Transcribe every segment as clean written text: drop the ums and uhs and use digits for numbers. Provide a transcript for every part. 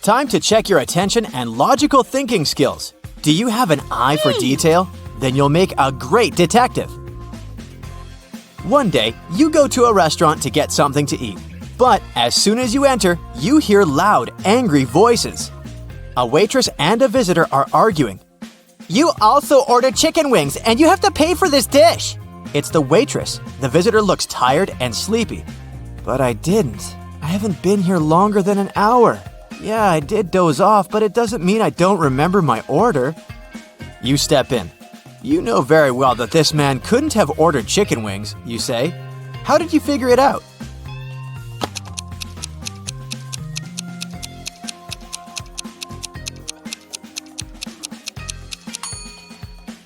Time to check your attention and logical thinking skills. Do you have an eye for detail? Then you'll make a great detective. One day, you go to a restaurant to get something to eat. But as soon as you enter, you hear loud, angry voices. A waitress and a visitor are arguing. "You also ordered chicken wings and you have to pay for this dish." It's the waitress. The visitor looks tired and sleepy. "But I didn't. I haven't been here longer than an hour. Yeah, I did doze off, but it doesn't mean I don't remember my order." You step in. "You know very well that this man couldn't have ordered chicken wings," you say. "How did you figure it out?"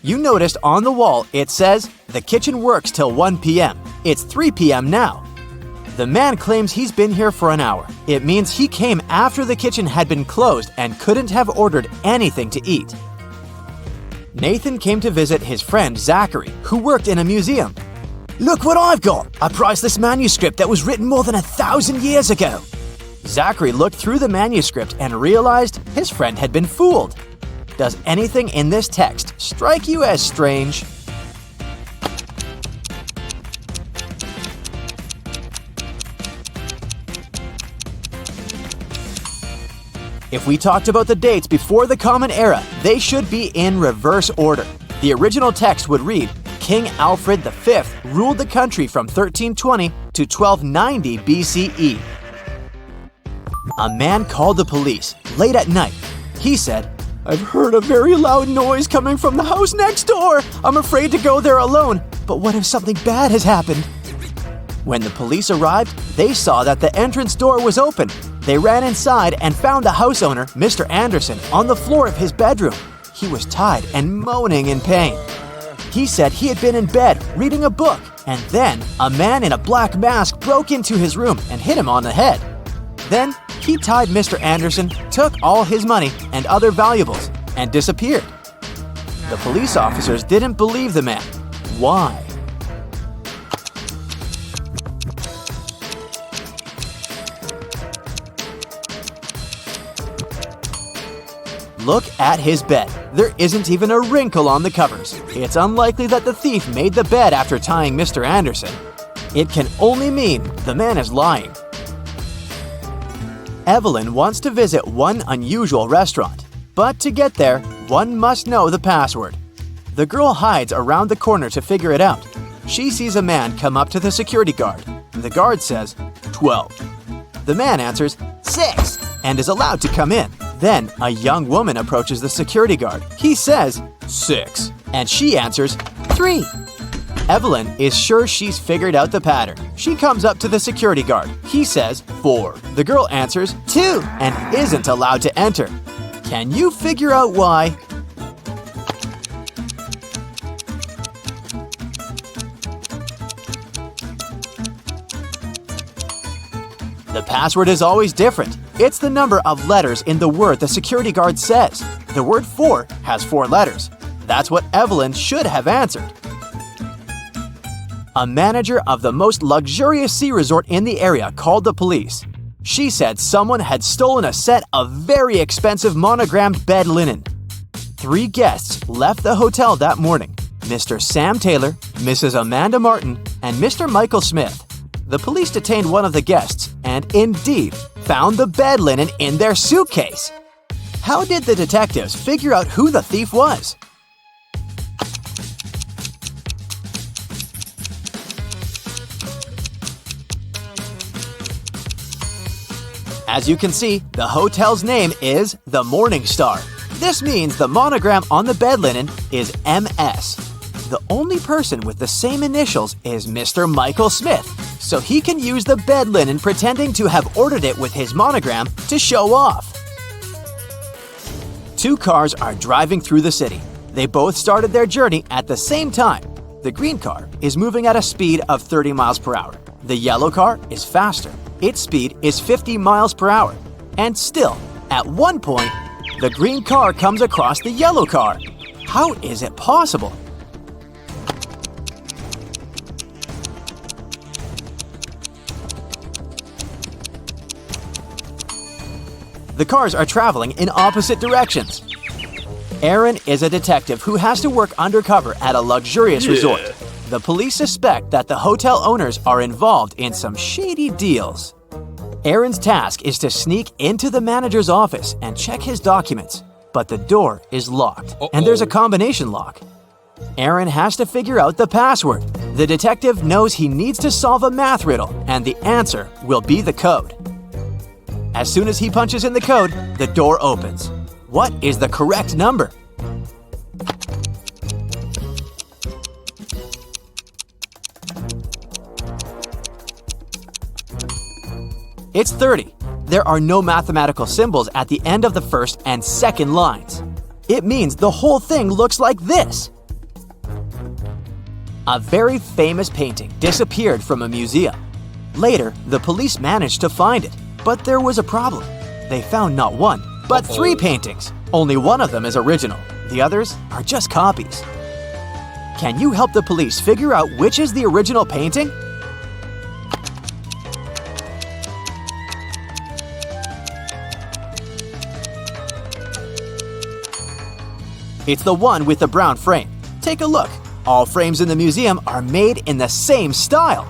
You noticed on the wall it says, "The kitchen works till 1 p.m. It's 3 p.m. now. The man claims he's been here for an hour. It means he came after the kitchen had been closed and couldn't have ordered anything to eat. Nathan came to visit his friend Zachary, who worked in a museum. "Look what I've got! A priceless manuscript that was written more than 1,000 years ago." Zachary looked through the manuscript and realized his friend had been fooled. Does anything in this text strike you as strange? If we talked about the dates before the Common Era, they should be in reverse order. The original text would read, King Alfred V ruled the country from 1320 to 1290 BCE. A man called the police late at night. He said, "I've heard a very loud noise coming from the house next door. I'm afraid to go there alone, but what if something bad has happened?" When the police arrived, they saw that the entrance door was open. They ran inside and found the house owner, Mr. Anderson, on the floor of his bedroom. He was tied and moaning in pain. He said he had been in bed reading a book, and then a man in a black mask broke into his room and hit him on the head. Then he tied Mr. Anderson, took all his money and other valuables, and disappeared. The police officers didn't believe the man. Why? Look at his bed. There isn't even a wrinkle on the covers. It's unlikely that the thief made the bed after tying Mr. Anderson. It can only mean the man is lying. Evelyn wants to visit one unusual restaurant, but to get there, one must know the password. The girl hides around the corner to figure it out. She sees a man come up to the security guard. The guard says, 12. The man answers, 6, and is allowed to come in. Then a young woman approaches the security guard. He says, 6, and she answers, 3. Evelyn is sure she's figured out the pattern. She comes up to the security guard. He says, 4. The girl answers, 2, and isn't allowed to enter. Can you figure out why? The password is always different. It's the number of letters in the word the security guard says. The word 4 has 4 letters. That's what Evelyn should have answered. A manager of the most luxurious ski resort in the area called the police. She said someone had stolen a set of very expensive monogrammed bed linen. 3 guests left the hotel that morning: Mr. Sam Taylor, Mrs. Amanda Martin, and Mr. Michael Smith. The police detained one of the guests and indeed found the bed linen in their suitcase. How did the detectives figure out who the thief was? As you can see, the hotel's name is the Morning Star. This means the monogram on the bed linen is MS. The only person with the same initials is Mr. Michael Smith, so he can use the bed linen pretending to have ordered it with his monogram to show off. 2 cars are driving through the city. They both started their journey at the same time. The green car is moving at a speed of 30 miles per hour. The yellow car is faster. Its speed is 50 miles per hour. And still, at one point, the green car comes across the yellow car. How is it possible? The cars are traveling in opposite directions. Aaron is a detective who has to work undercover at a luxurious resort. The police suspect that the hotel owners are involved in some shady deals. Aaron's task is to sneak into the manager's office and check his documents, but the door is locked, and there's a combination lock. Aaron has to figure out the password. The detective knows he needs to solve a math riddle, and the answer will be the code. As soon as he punches in the code, the door opens. What is the correct number? It's 30. There are no mathematical symbols at the end of the first and second lines. It means the whole thing looks like this. A very famous painting disappeared from a museum. Later, the police managed to find it, but there was a problem. They found not one, but 3 paintings. Only one of them is original. The others are just copies. Can you help the police figure out which is the original painting? It's the one with the brown frame. Take a look. All frames in the museum are made in the same style.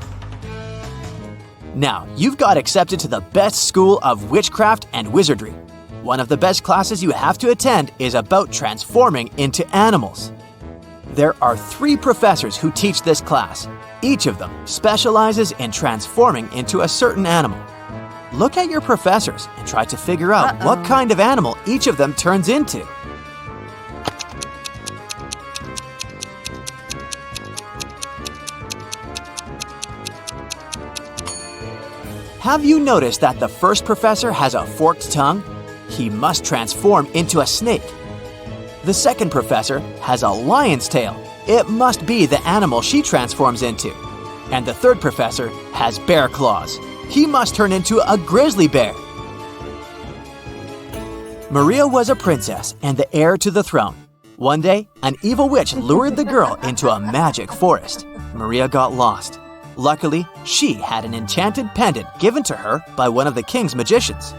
Now, you've got accepted to the best school of witchcraft and wizardry. One of the best classes you have to attend is about transforming into animals. There are 3 professors who teach this class. Each of them specializes in transforming into a certain animal. Look at your professors and try to figure out what kind of animal each of them turns into. Have you noticed that the first professor has a forked tongue? He must transform into a snake. The second professor has a lion's tail. It must be the animal she transforms into. And the third professor has bear claws. He must turn into a grizzly bear. Maria was a princess and the heir to the throne. One day, an evil witch lured the girl into a magic forest. Maria got lost. Luckily, she had an enchanted pendant given to her by one of the king's magicians.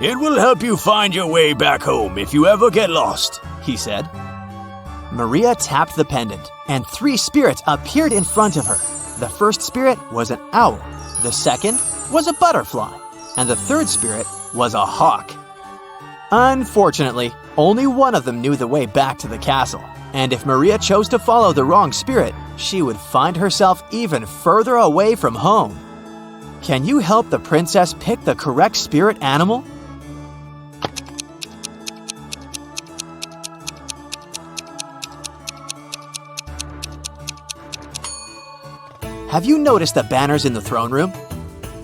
"It will help you find your way back home if you ever get lost," he said. Maria tapped the pendant, and 3 spirits appeared in front of her. The first spirit was an owl, the second was a butterfly, and the third spirit was a hawk. Unfortunately, only one of them knew the way back to the castle, and if Maria chose to follow the wrong spirit, she would find herself even further away from home. Can you help the princess pick the correct spirit animal? Have you noticed the banners in the throne room?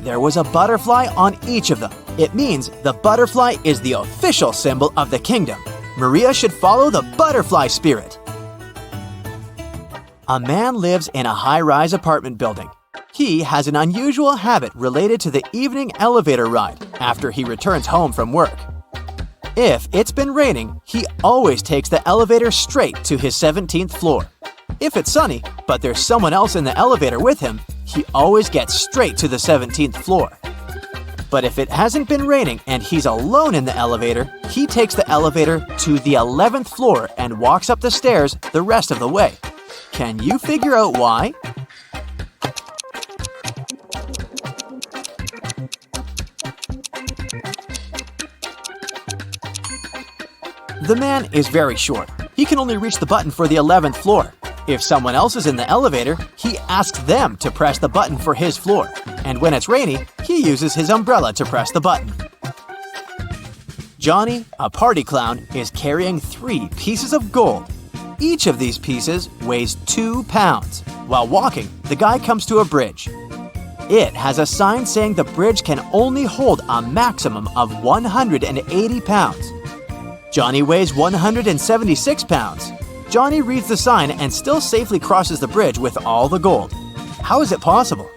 There was a butterfly on each of them. It means the butterfly is the official symbol of the kingdom. Maria should follow the butterfly spirit. A man lives in a high-rise apartment building. He has an unusual habit related to the evening elevator ride after he returns home from work. If it's been raining, he always takes the elevator straight to his 17th floor. If it's sunny, but there's someone else in the elevator with him, he always gets straight to the 17th floor. But if it hasn't been raining and he's alone in the elevator, he takes the elevator to the 11th floor and walks up the stairs the rest of the way. Can you figure out why? The man is very short. He can only reach the button for the 11th floor. If someone else is in the elevator, he asks them to press the button for his floor. And when it's rainy, he uses his umbrella to press the button. Johnny, a party clown, is carrying 3 pieces of gold. Each of these pieces weighs 2 pounds. While walking, the guy comes to a bridge. It has a sign saying the bridge can only hold a maximum of 180 pounds. Johnny weighs 176 pounds. Johnny reads the sign and still safely crosses the bridge with all the gold. How is it possible?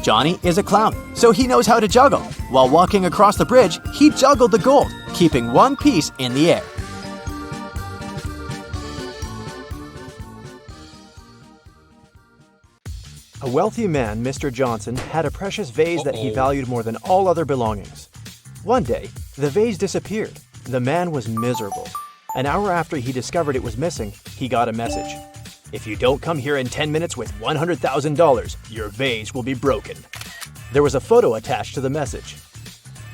Johnny is a clown, so he knows how to juggle. While walking across the bridge, he juggled the gold, keeping one piece in the air. A wealthy man, Mr. Johnson, had a precious vase that he valued more than all other belongings. One day, the vase disappeared. The man was miserable. An hour after he discovered it was missing, he got a message. "If you don't come here in 10 minutes with $100,000, your vase will be broken." There was a photo attached to the message.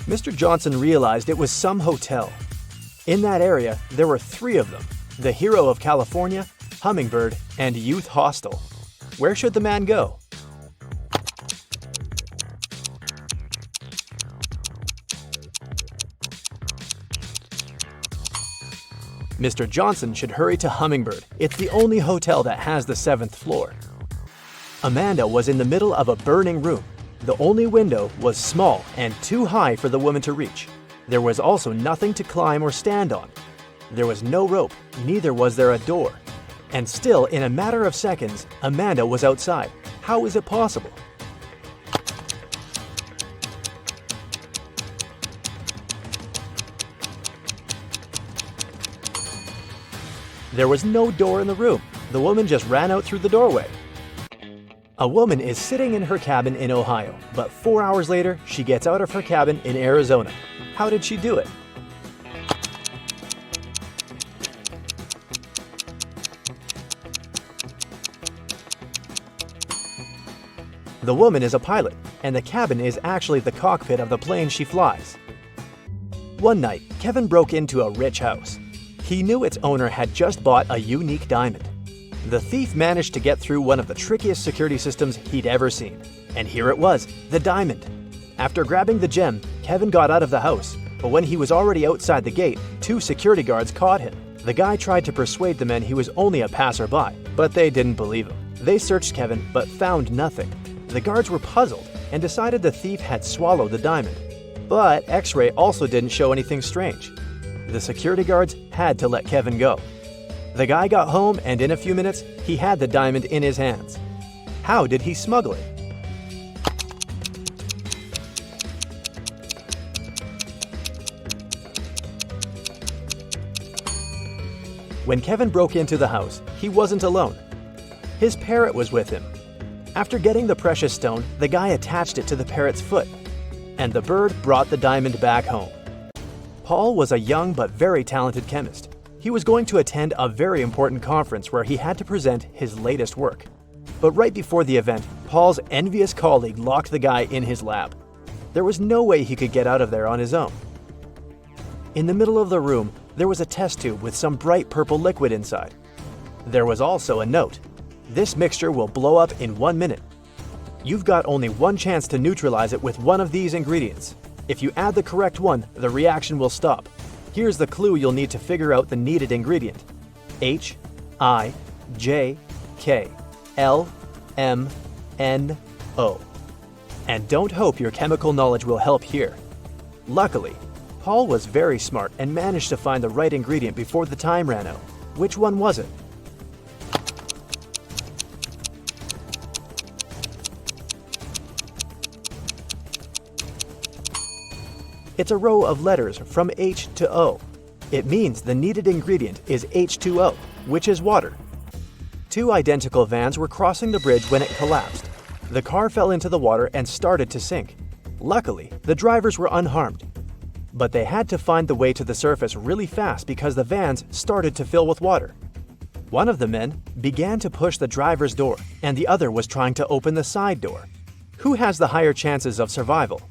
Mr. Johnson realized it was some hotel. In that area, there were 3 of them: the Hero of California, Hummingbird, and Youth Hostel. Where should the man go? Mr. Johnson should hurry to Hummingbird. It's the only hotel that has the 7th floor. Amanda was in the middle of a burning room. The only window was small and too high for the woman to reach. There was also nothing to climb or stand on. There was no rope, neither was there a door. And still, in a matter of seconds, Amanda was outside. How is it possible? There was no door in the room. The woman just ran out through the doorway. A woman is sitting in her cabin in Ohio, but 4 hours later, she gets out of her cabin in Arizona. How did she do it? The woman is a pilot, and the cabin is actually the cockpit of the plane she flies. One night, Kevin broke into a rich house. He knew its owner had just bought a unique diamond. The thief managed to get through one of the trickiest security systems he'd ever seen. And here it was, the diamond. After grabbing the gem, Kevin got out of the house, but when he was already outside the gate, 2 security guards caught him. The guy tried to persuade the men he was only a passerby, but they didn't believe him. They searched Kevin, but found nothing. The guards were puzzled and decided the thief had swallowed the diamond. But X-ray also didn't show anything strange. The security guards had to let Kevin go. The guy got home, and in a few minutes, he had the diamond in his hands. How did he smuggle it? When Kevin broke into the house, he wasn't alone. His parrot was with him. After getting the precious stone, the guy attached it to the parrot's foot, and the bird brought the diamond back home. Paul was a young but very talented chemist. He was going to attend a very important conference where he had to present his latest work. But right before the event, Paul's envious colleague locked the guy in his lab. There was no way he could get out of there on his own. In the middle of the room, there was a test tube with some bright purple liquid inside. There was also a note. "This mixture will blow up in 1 minute. You've got only one chance to neutralize it with one of these ingredients. If you add the correct one, the reaction will stop. Here's the clue you'll need to figure out the needed ingredient. HIJKLMNO. And don't hope your chemical knowledge will help here. Luckily, Paul was very smart and managed to find the right ingredient before the time ran out. Which one was it? It's a row of letters from H to O. It means the needed ingredient is H2O, which is water. 2 identical vans were crossing the bridge when it collapsed. The car fell into the water and started to sink. Luckily, the drivers were unharmed. But they had to find the way to the surface really fast because the vans started to fill with water. One of the men began to push the driver's door, and the other was trying to open the side door. Who has the higher chances of survival?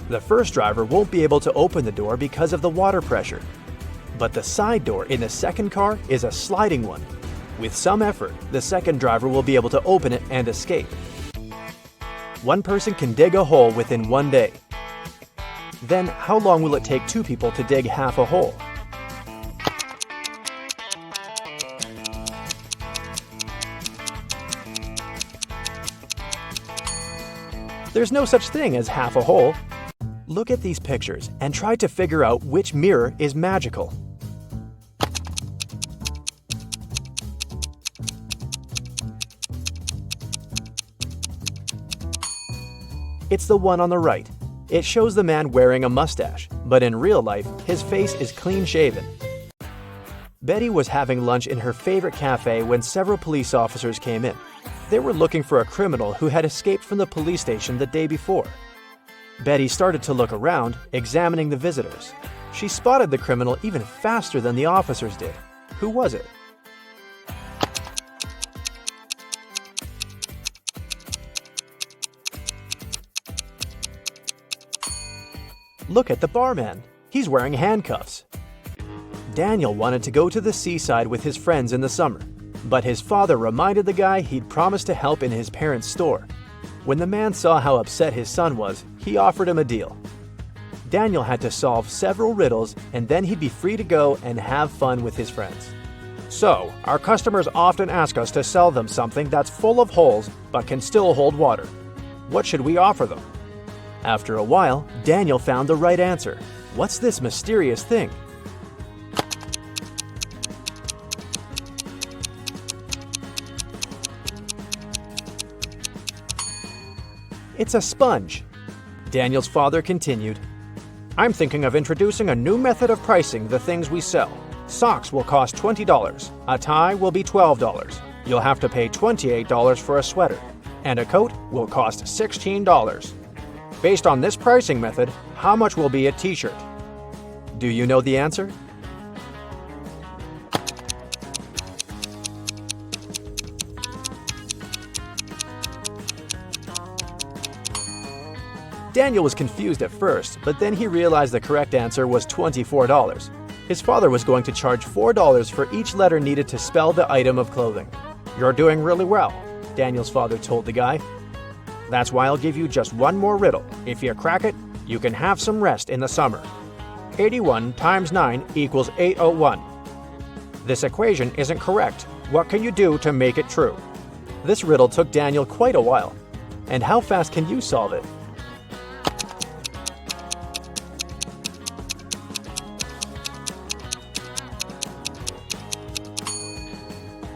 The first driver won't be able to open the door because of the water pressure. But the side door in the second car is a sliding one. With some effort, the second driver will be able to open it and escape. One person can dig a hole within 1 day. Then, how long will it take 2 people to dig half a hole? There's no such thing as half a hole. Look at these pictures and try to figure out which mirror is magical. It's the one on the right. It shows the man wearing a mustache, but in real life, his face is clean-shaven. Betty was having lunch in her favorite cafe when several police officers came in. They were looking for a criminal who had escaped from the police station the day before. Betty started to look around, examining the visitors. She spotted the criminal even faster than the officers did. Who was it? Look at the barman. He's wearing handcuffs. Daniel wanted to go to the seaside with his friends in the summer, but his father reminded the guy he'd promised to help in his parents' store. When the man saw how upset his son was, he offered him a deal. Daniel had to solve several riddles, and then he'd be free to go and have fun with his friends. So, our customers often ask us to sell them something that's full of holes but can still hold water. What should we offer them? After a while, Daniel found the right answer. What's this mysterious thing? It's a sponge. Daniel's father continued, I'm thinking of introducing a new method of pricing the things we sell. Socks will cost $20. A tie will be $12. You'll have to pay $28 for a sweater. And a coat will cost $16. Based on this pricing method, how much will be a t-shirt? Do you know the answer? Daniel was confused at first, but then he realized the correct answer was $24. His father was going to charge $4 for each letter needed to spell the item of clothing. You're doing really well, Daniel's father told the guy. That's why I'll give you just one more riddle. If you crack it, you can have some rest in the summer. 81 times 9 equals 801. This equation isn't correct. What can you do to make it true? This riddle took Daniel quite a while. And how fast can you solve it?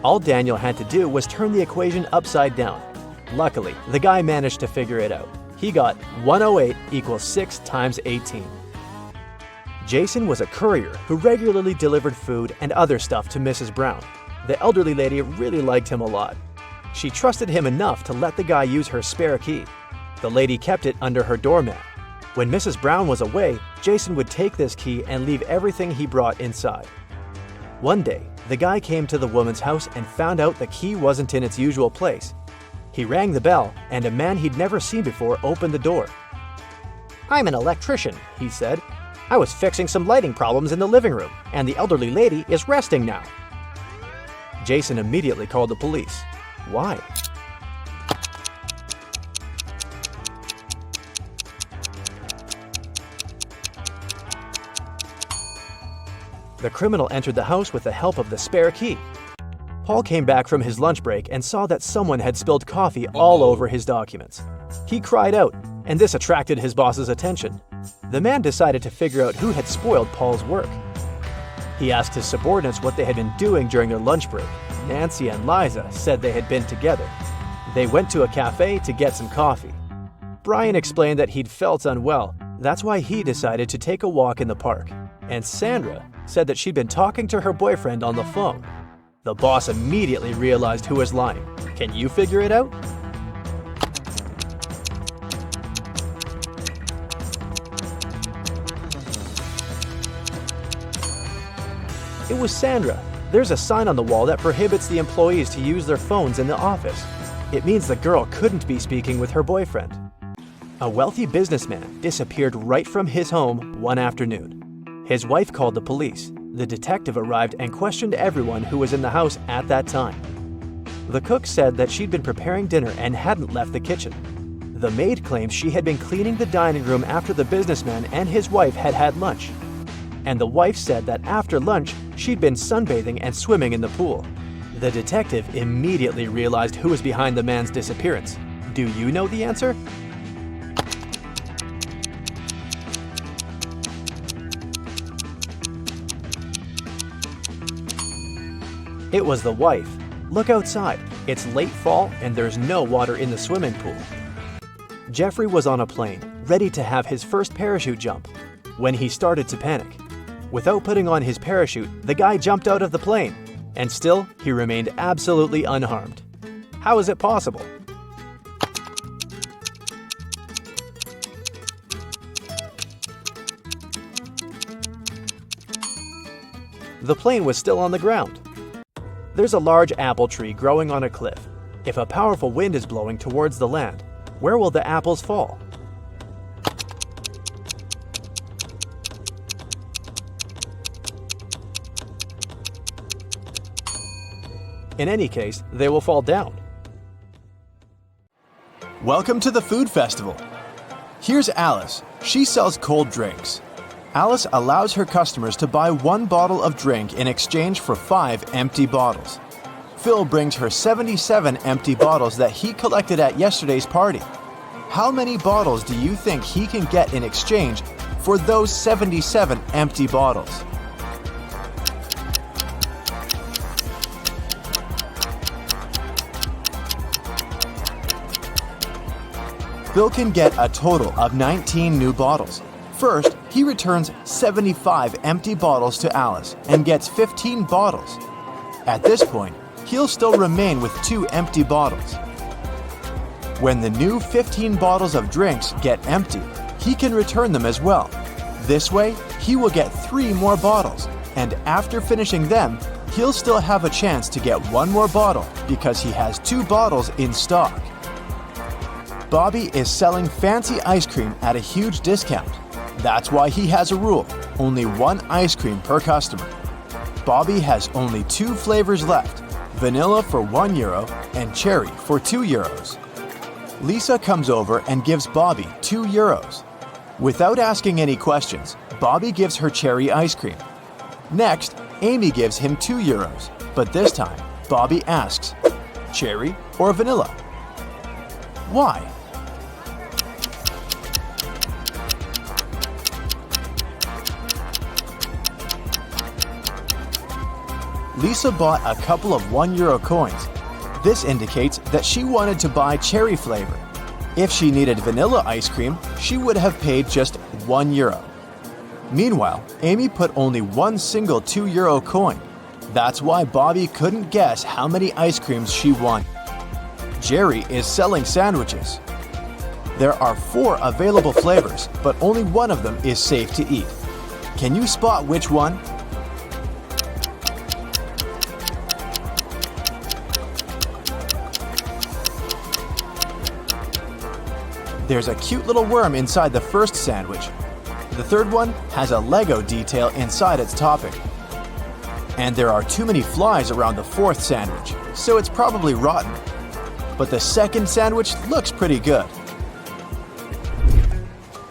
All Daniel had to do was turn the equation upside down. Luckily, the guy managed to figure it out. He got 108 equals 6 times 18. Jason was a courier who regularly delivered food and other stuff to Mrs. Brown. The elderly lady really liked him a lot. She trusted him enough to let the guy use her spare key. The lady kept it under her doormat. When Mrs. Brown was away, Jason would take this key and leave everything he brought inside. One day, the guy came to the woman's house and found out the key wasn't in its usual place. He rang the bell, and a man he'd never seen before opened the door. I'm an electrician, he said. I was fixing some lighting problems in the living room, and the elderly lady is resting now. Jason immediately called the police. Why? The criminal entered the house with the help of the spare key. Paul came back from his lunch break and saw that someone had spilled coffee all over his documents. He cried out, and this attracted his boss's attention. The man decided to figure out who had spoiled Paul's work. He asked his subordinates what they had been doing during their lunch break. Nancy and Liza said they had been together. They went to a cafe to get some coffee. Brian explained that he'd felt unwell. That's why he decided to take a walk in the park. And Sandra said that she'd been talking to her boyfriend on the phone. The boss immediately realized who was lying. Can you figure it out? It was Sandra. There's a sign on the wall that prohibits the employees to use their phones in the office. It means the girl couldn't be speaking with her boyfriend. A wealthy businessman disappeared right from his home one afternoon. His wife called the police. The detective arrived and questioned everyone who was in the house at that time. The cook said that she'd been preparing dinner and hadn't left the kitchen. The maid claims she had been cleaning the dining room after the businessman and his wife had had lunch. And the wife said that after lunch, she'd been sunbathing and swimming in the pool. The detective immediately realized who was behind the man's disappearance. Do you know the answer? It was the wife. Look outside. It's late fall and there's no water in the swimming pool. Jeffrey was on a plane. ready to have his first parachute jump, when he started to panic. Without putting on his parachute, the guy jumped out of the plane, and still, he remained absolutely unharmed. How is it possible? The plane was still on the ground. There's a large apple tree growing on a cliff. If a powerful wind is blowing towards the land, where will the apples fall? In any case, they will fall down. Welcome to the food festival. Here's Alice. She sells cold drinks. Alice allows her customers to buy 1 bottle of drink in exchange for 5 empty bottles. Phil brings her 77 empty bottles that he collected at yesterday's party. How many bottles do you think he can get in exchange for those 77 empty bottles? Phil can get a total of 19 new bottles. First, he returns 75 empty bottles to Alice and gets 15 bottles. At this point, he'll still remain with 2 empty bottles. When the new 15 bottles of drinks get empty, he can return them as well. This way, he will get 3 more bottles, and after finishing them, he'll still have a chance to get 1 more bottle because he has 2 bottles in stock. Bobby is selling fancy ice cream at a huge discount. That's why he has a rule: only 1 ice cream per customer. Bobby has only 2 flavors left: vanilla for €1 and cherry for €2. Lisa comes over and gives Bobby €2. Without asking any questions, Bobby gives her cherry ice cream. Next, Amy gives him €2, but this time, Bobby asks, cherry or vanilla? Why? Lisa bought a couple of €1 coins. This indicates that she wanted to buy cherry flavor. If she needed vanilla ice cream, she would have paid just €1. Meanwhile, Amy put only 1 single €2 coin. That's why Bobby couldn't guess how many ice creams she wanted. Jerry is selling sandwiches. There are 4 available flavors, but only one of them is safe to eat. Can you spot which one? There's a cute little worm inside the first sandwich. The third one has a Lego detail inside its topping. And there are too many flies around the 4th sandwich, so it's probably rotten. But the second sandwich looks pretty good.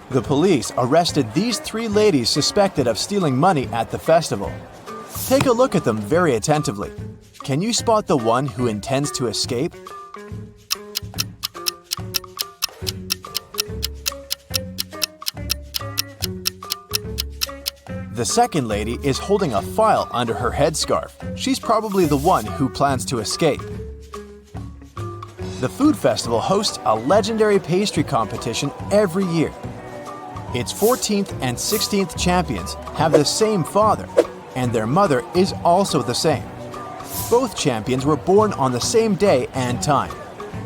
The police arrested these 3 ladies suspected of stealing money at the festival. Take a look at them very attentively. Can you spot the one who intends to escape? The second lady is holding a file under her headscarf. She's probably the one who plans to escape. The food festival hosts a legendary pastry competition every year. Its 14th and 16th champions have the same father, and their mother is also the same. Both champions were born on the same day and time,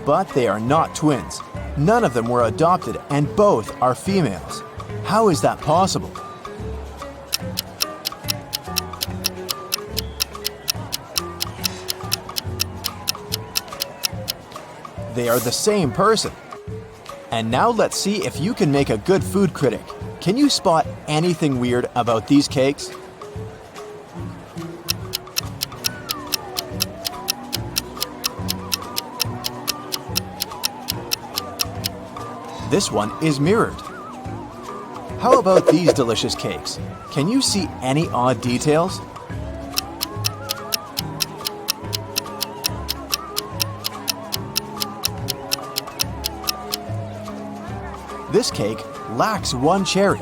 but they are not twins. None of them were adopted, and both are females. How is that possible? They are the same person. And now let's see if you can make a good food critic. Can you spot anything weird about these cakes? This one is mirrored. How about these delicious cakes? Can you see any odd details? This cake lacks 1 cherry.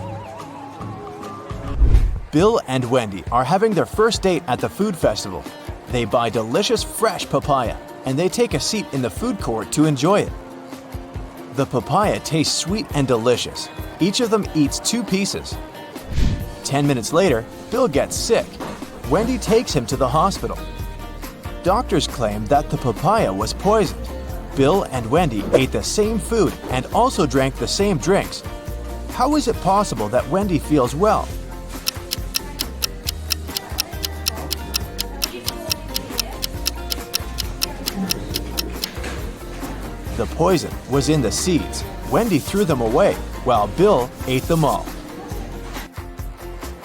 Bill and Wendy are having their first date at the food festival. They buy delicious fresh papaya, and they take a seat in the food court to enjoy it. The papaya tastes sweet and delicious. Each of them eats 2 pieces. 10 minutes later, Bill gets sick. Wendy takes him to the hospital. Doctors claim that the papaya was poisoned. Bill and Wendy ate the same food and also drank the same drinks. How is it possible that Wendy feels well? The poison was in the seeds. Wendy threw them away, while Bill ate them all.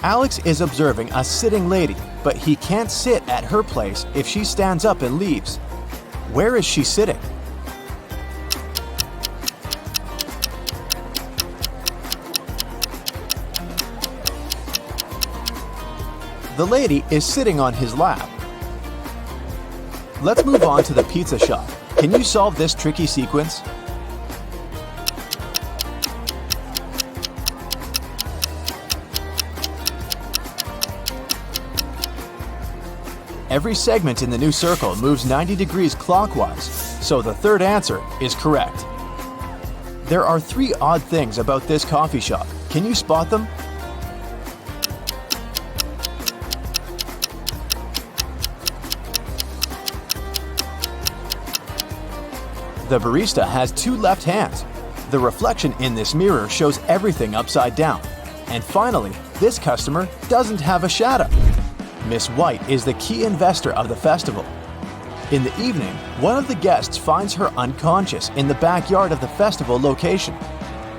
Alex is observing a sitting lady, but he can't sit at her place if she stands up and leaves. Where is she sitting? The lady is sitting on his lap. Let's move on to the pizza shop. Can you solve this tricky sequence? Every segment in the new circle moves 90 degrees clockwise, so the third answer is correct. There are 3 odd things about this coffee shop. Can you spot them? The barista has 2 left hands. The reflection in this mirror shows everything upside down. And finally, this customer doesn't have a shadow. Miss White is the key investor of the festival. In the evening, one of the guests finds her unconscious in the backyard of the festival location.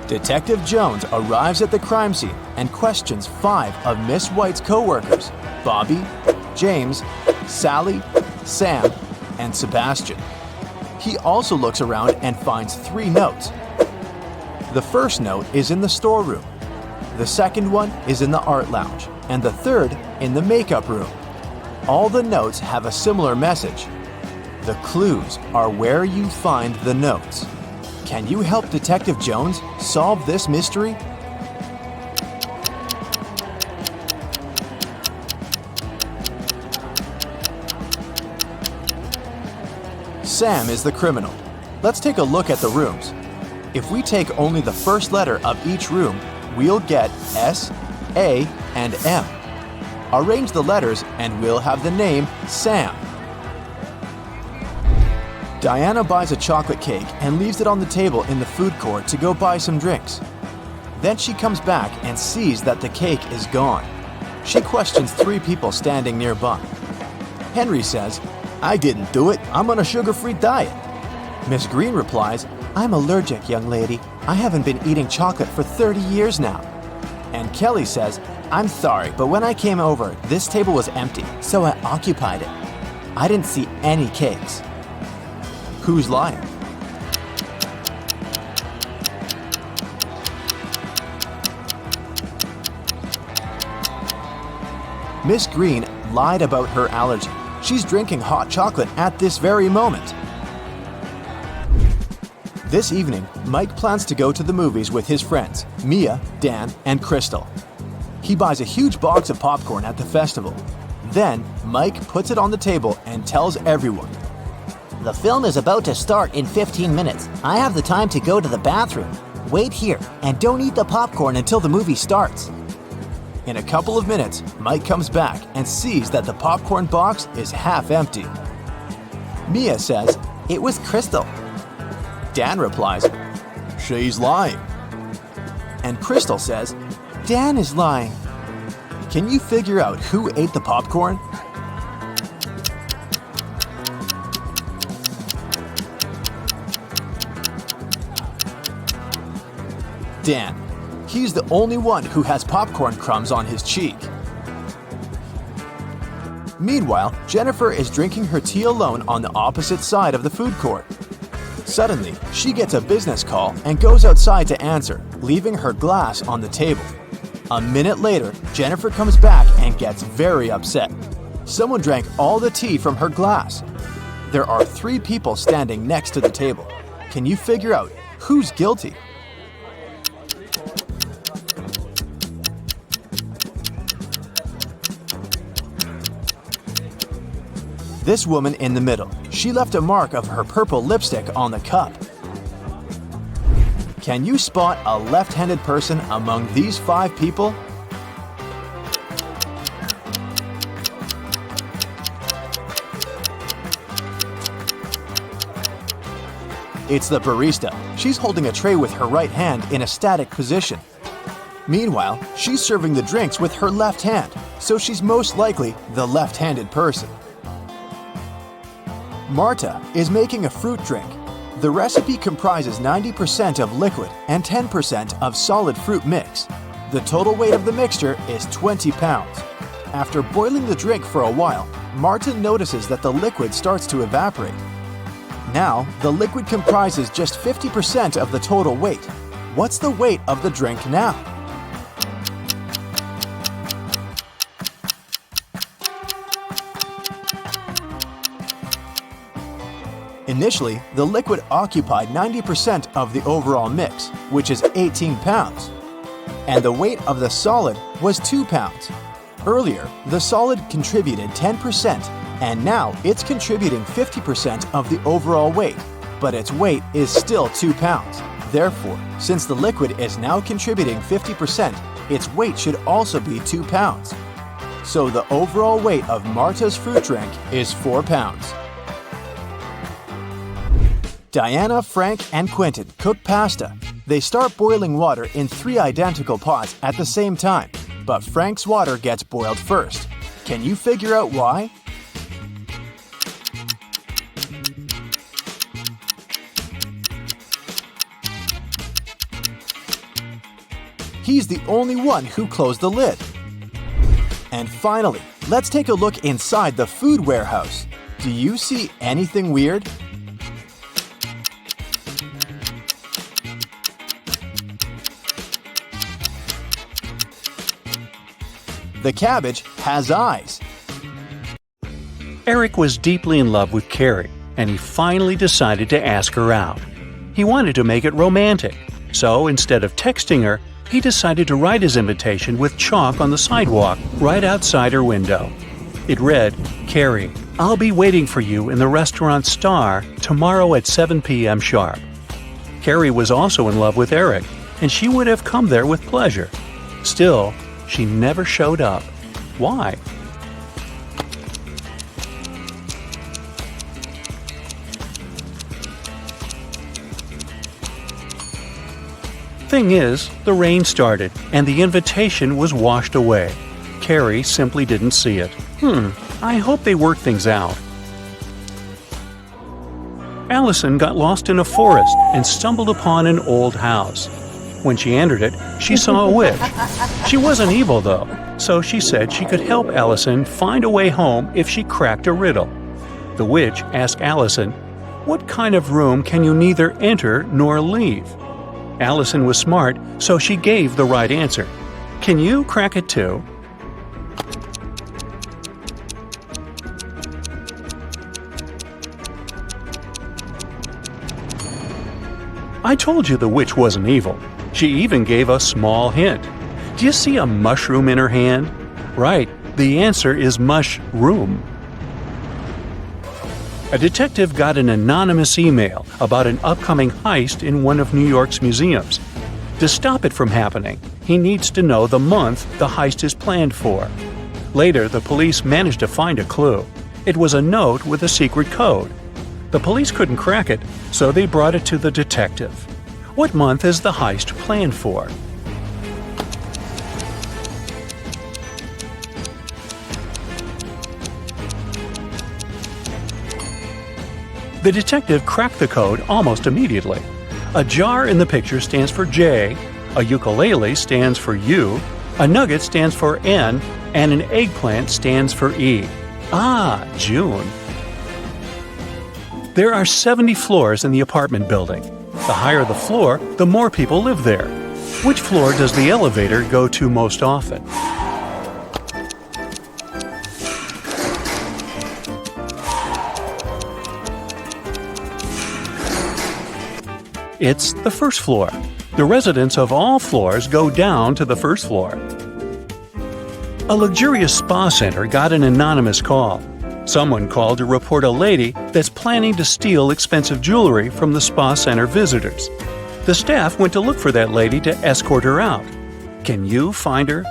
Detective Jones arrives at the crime scene and questions 5 of Miss White's co-workers: Bobby, James, Sally, Sam, and Sebastian. He also looks around and finds 3 notes. The first note is in the storeroom. The second one is in the art lounge, and the third in the makeup room. All the notes have a similar message. The clues are where you find the notes. Can you help Detective Jones solve this mystery? Sam is the criminal. Let's take a look at the rooms. If we take only the first letter of each room, we'll get S, A, and M. Arrange the letters and we'll have the name Sam. Diana buys a chocolate cake and leaves it on the table in the food court to go buy some drinks. Then she comes back and sees that the cake is gone. She questions 3 people standing nearby. Henry says, "I didn't do it. I'm on a sugar-free diet." Miss Green replies, "I'm allergic, young lady. I haven't been eating chocolate for 30 years now." And Kelly says, "I'm sorry, but when I came over, this table was empty, so I occupied it. I didn't see any cakes." Who's lying? Miss Green lied about her allergy. She's drinking hot chocolate at this very moment. This evening, Mike plans to go to the movies with his friends, Mia, Dan, and Crystal. He buys a huge box of popcorn at the festival. Then, Mike puts it on the table and tells everyone, The film is about to start in 15 minutes. I have the time to go to the bathroom. Wait here and don't eat the popcorn until the movie starts. In a couple of minutes, Mike comes back and sees that the popcorn box is half empty. Mia says, "It was Crystal." Dan replies, "She's lying." And Crystal says, "Dan is lying." Can you figure out who ate the popcorn? Dan. He's the only one who has popcorn crumbs on his cheek. Meanwhile, Jennifer is drinking her tea alone on the opposite side of the food court. Suddenly, she gets a business call and goes outside to answer, leaving her glass on the table. A minute later, Jennifer comes back and gets very upset. Someone drank all the tea from her glass. There are 3 people standing next to the table. Can you figure out who's guilty? This woman in the middle. She left a mark of her purple lipstick on the cup. Can you spot a left-handed person among these 5 people? It's the barista. She's holding a tray with her right hand in a static position. Meanwhile, she's serving the drinks with her left hand, so she's most likely the left-handed person. Marta is making a fruit drink. The recipe comprises 90% of liquid and 10% of solid fruit mix. The total weight of the mixture is 20 pounds. After boiling the drink for a while, Marta notices that the liquid starts to evaporate. Now, the liquid comprises just 50% of the total weight. What's the weight of the drink now? Initially, the liquid occupied 90% of the overall mix, which is 18 pounds. And the weight of the solid was 2 pounds. Earlier, the solid contributed 10%, and now it's contributing 50% of the overall weight, but its weight is still 2 pounds. Therefore, since the liquid is now contributing 50%, its weight should also be 2 pounds. So the overall weight of Marta's fruit drink is 4 pounds. Diana, Frank, and Quentin cook pasta. They start boiling water in 3 identical pots at the same time, but Frank's water gets boiled first. Can you figure out why? He's the only one who closed the lid. And finally, let's take a look inside the food warehouse. Do you see anything weird? The cabbage has eyes. Eric was deeply in love with Carrie, and he finally decided to ask her out. He wanted to make it romantic, so instead of texting her, he decided to write his invitation with chalk on the sidewalk right outside her window. It read, "Carrie, I'll be waiting for you in the restaurant Star tomorrow at 7 p.m. sharp." Carrie was also in love with Eric, and she would have come there with pleasure. Still, she never showed up. Why? Thing is, the rain started, and the invitation was washed away. Carrie simply didn't see it. I hope they work things out. Allison got lost in a forest and stumbled upon an old house. When she entered it, she saw a witch. She wasn't evil, though, so she said she could help Allison find a way home if she cracked a riddle. The witch asked Allison, "What kind of room can you neither enter nor leave?" Allison was smart, so she gave the right answer. "Can you crack it too?" I told you the witch wasn't evil. She even gave a small hint. Do you see a mushroom in her hand? Right, the answer is mushroom. A detective got an anonymous email about an upcoming heist in one of New York's museums. To stop it from happening, he needs to know the month the heist is planned for. Later, the police managed to find a clue. It was a note with a secret code. The police couldn't crack it, so they brought it to the detective. What month is the heist planned for? The detective cracked the code almost immediately. A jar in the picture stands for J, a ukulele stands for U, a nugget stands for N, and an eggplant stands for E. Ah, June. There are 70 floors in the apartment building. The higher the floor, the more people live there. Which floor does the elevator go to most often? It's the first floor. The residents of all floors go down to the first floor. A luxurious spa center got an anonymous call. Someone called to report a lady that's planning to steal expensive jewelry from the spa center visitors. The staff went to look for that lady to escort her out. Can you find her?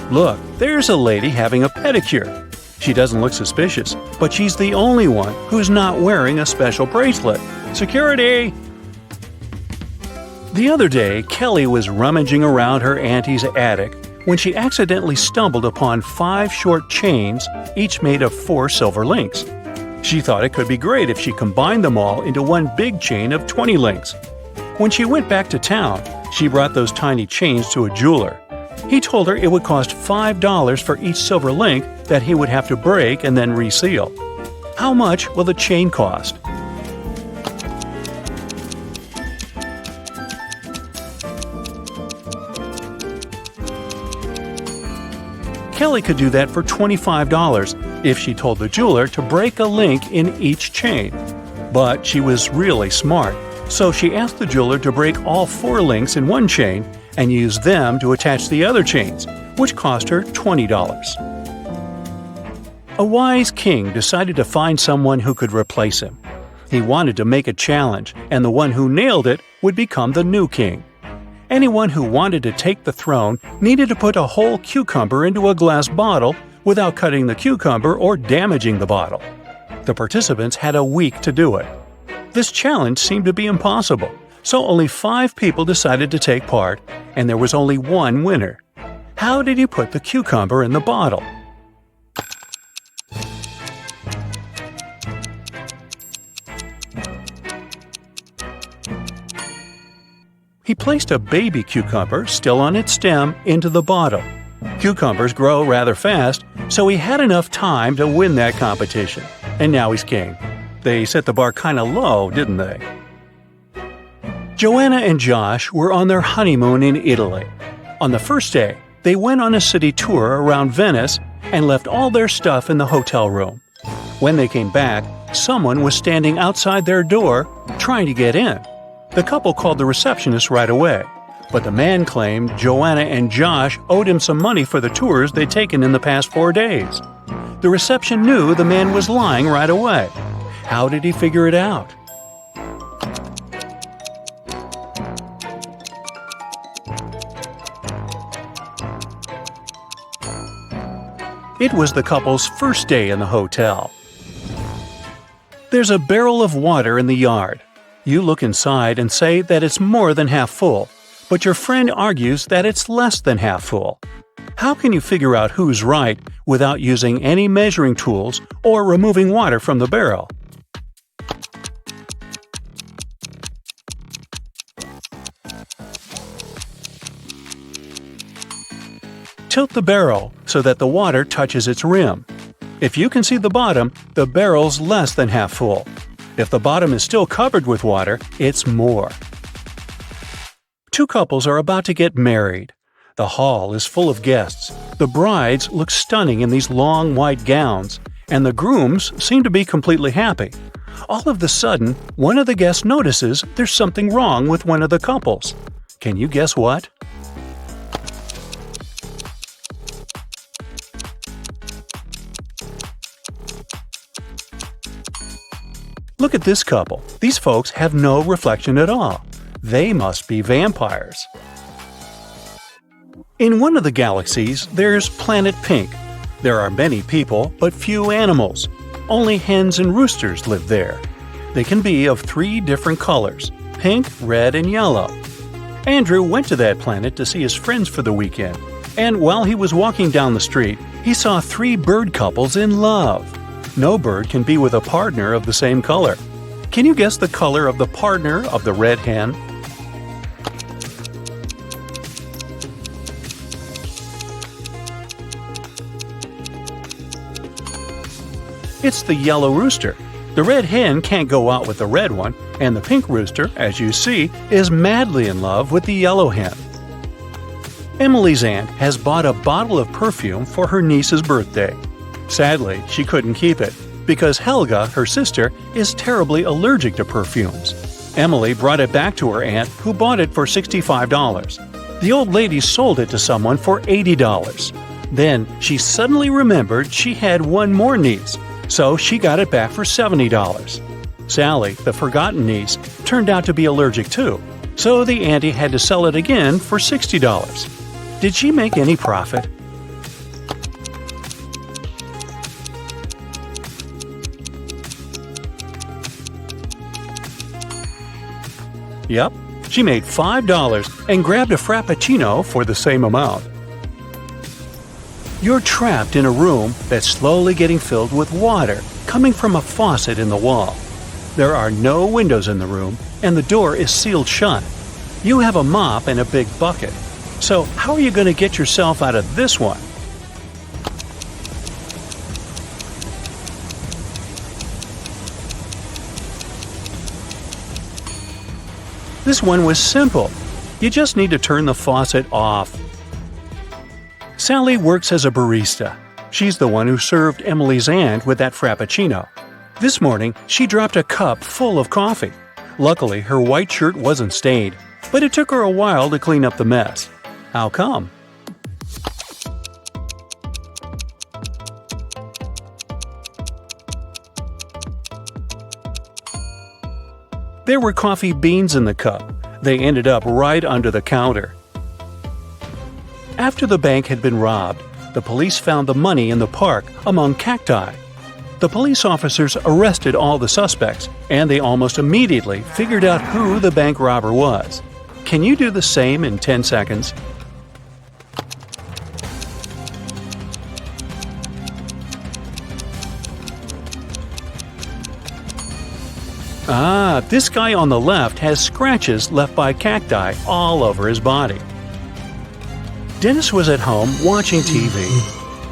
Look, there's a lady having a pedicure. She doesn't look suspicious, but she's the only one who's not wearing a special bracelet. Security! The other day, Kelly was rummaging around her auntie's attic when she accidentally stumbled upon 5 short chains, each made of 4 silver links. She thought it could be great if she combined them all into one big chain of 20 links. When she went back to town, she brought those tiny chains to a jeweler. He told her it would cost $5 for each silver link that he would have to break and then reseal. How much will the chain cost? Kelly could do that for $25 if she told the jeweler to break a link in each chain. But she was really smart, so she asked the jeweler to break all 4 links in one chain and use them to attach the other chains, which cost her $20. A wise king decided to find someone who could replace him. He wanted to make a challenge, and the one who nailed it would become the new king. Anyone who wanted to take the throne needed to put a whole cucumber into a glass bottle without cutting the cucumber or damaging the bottle. The participants had a week to do it. This challenge seemed to be impossible, so only 5 people decided to take part, and there was only one winner. How did he put the cucumber in the bottle? He placed a baby cucumber, still on its stem, into the bottle. Cucumbers grow rather fast, so he had enough time to win that competition. And now he's king. They set the bar kinda low, didn't they? Joanna and Josh were on their honeymoon in Italy. On the first day, they went on a city tour around Venice and left all their stuff in the hotel room. When they came back, someone was standing outside their door trying to get in. The couple called the receptionist right away, but the man claimed Joanna and Josh owed him some money for the tours they'd taken in the past 4 days. The reception knew the man was lying right away. How did he figure it out? It was the couple's first day in the hotel. There's a barrel of water in the yard. You look inside and say that it's more than half full, but your friend argues that it's less than half full. How can you figure out who's right without using any measuring tools or removing water from the barrel? Tilt the barrel so that the water touches its rim. If you can see the bottom, the barrel's less than half full. If the bottom is still covered with water, it's more. 2 couples are about to get married. The hall is full of guests. The brides look stunning in these long white gowns, and the grooms seem to be completely happy. All of a sudden, one of the guests notices there's something wrong with one of the couples. Can you guess what? Look at this couple. These folks have no reflection at all. They must be vampires. In one of the galaxies, there's Planet Pink. There are many people, but few animals. Only hens and roosters live there. They can be of 3 different colors: pink, red, and yellow. Andrew went to that planet to see his friends for the weekend, and while he was walking down the street, he saw 3 bird couples in love. No bird can be with a partner of the same color. Can you guess the color of the partner of the red hen? It's the yellow rooster. The red hen can't go out with the red one, and the pink rooster, as you see, is madly in love with the yellow hen. Emily's aunt has bought a bottle of perfume for her niece's birthday. Sadly, she couldn't keep it, because Helga, her sister, is terribly allergic to perfumes. Emily brought it back to her aunt, who bought it for $65. The old lady sold it to someone for $80. Then she suddenly remembered she had one more niece, so she got it back for $70. Sally, the forgotten niece, turned out to be allergic too, so the auntie had to sell it again for $60. Did she make any profit? Yep, she made $5 and grabbed a Frappuccino for the same amount. You're trapped in a room that's slowly getting filled with water coming from a faucet in the wall. There are no windows in the room, and the door is sealed shut. You have a mop and a big bucket. So how are you going to get yourself out of this one? This one was simple. You just need to turn the faucet off. Sally works as a barista. She's the one who served Emily's aunt with that Frappuccino. This morning, she dropped a cup full of coffee. Luckily, her white shirt wasn't stained, but it took her a while to clean up the mess. How come? There were coffee beans in the cup. They ended up right under the counter. After the bank had been robbed, the police found the money in the park among cacti. The police officers arrested all the suspects, and they almost immediately figured out who the bank robber was. Can you do the same in 10 seconds? This guy on the left has scratches left by cacti all over his body. Dennis was at home watching TV.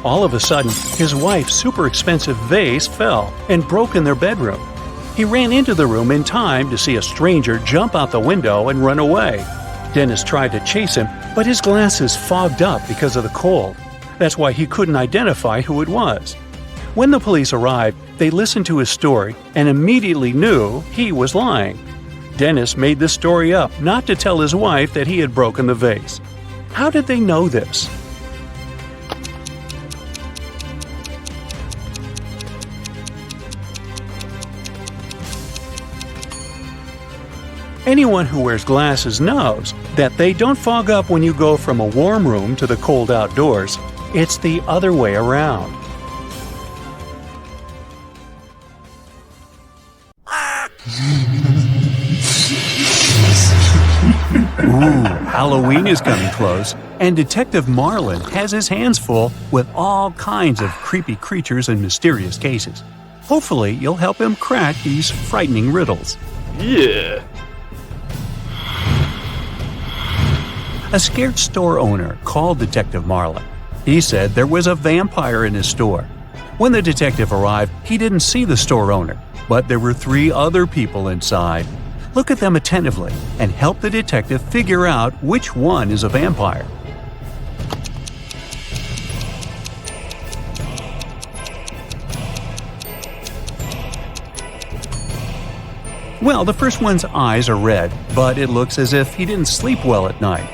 All of a sudden, his wife's super expensive vase fell and broke in their bedroom. He ran into the room in time to see a stranger jump out the window and run away. Dennis tried to chase him, but his glasses fogged up because of the cold. That's why he couldn't identify who it was. When the police arrived, they listened to his story and immediately knew he was lying. Dennis made this story up not to tell his wife that he had broken the vase. How did they know this? Anyone who wears glasses knows that they don't fog up when you go from a warm room to the cold outdoors. It's the other way around. Halloween is coming close, and Detective Marlin has his hands full with all kinds of creepy creatures and mysterious cases. Hopefully, you'll help him crack these frightening riddles. Yeah. A scared store owner called Detective Marlin. He said there was a vampire in his store. When the detective arrived, he didn't see the store owner, but there were 3 other people inside. Look at them attentively and help the detective figure out which one is a vampire. Well, the first one's eyes are red, but it looks as if he didn't sleep well at night.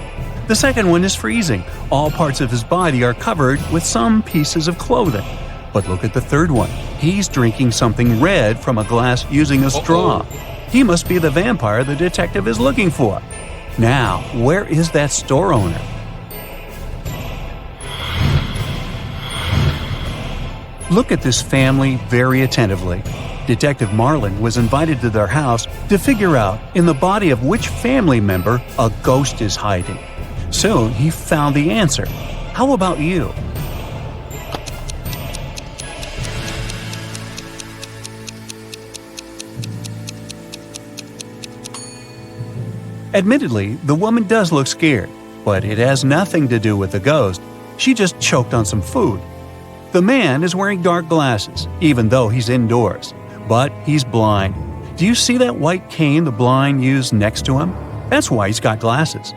The second one is freezing. All parts of his body are covered with some pieces of clothing. But look at the third one. He's drinking something red from a glass using a straw. He must be the vampire the detective is looking for. Now, where is that store owner? Look at this family very attentively. Detective Marlin was invited to their house to figure out in the body of which family member a ghost is hiding. Soon he found the answer. How about you? Admittedly, the woman does look scared, but it has nothing to do with the ghost. She just choked on some food. The man is wearing dark glasses, even though he's indoors, but he's blind. Do you see that white cane the blind use next to him? That's why he's got glasses.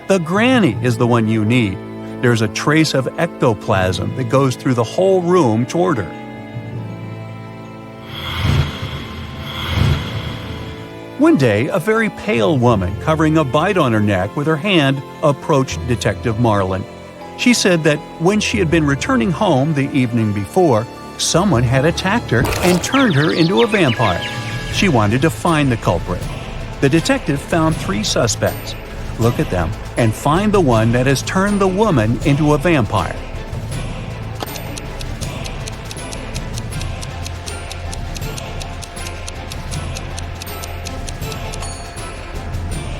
The granny is the one you need. There's a trace of ectoplasm that goes through the whole room toward her. One day, a very pale woman covering a bite on her neck with her hand approached Detective Marlin. She said that when she had been returning home the evening before, someone had attacked her and turned her into a vampire. She wanted to find the culprit. The detective found 3 suspects. Look at them and find the one that has turned the woman into a vampire.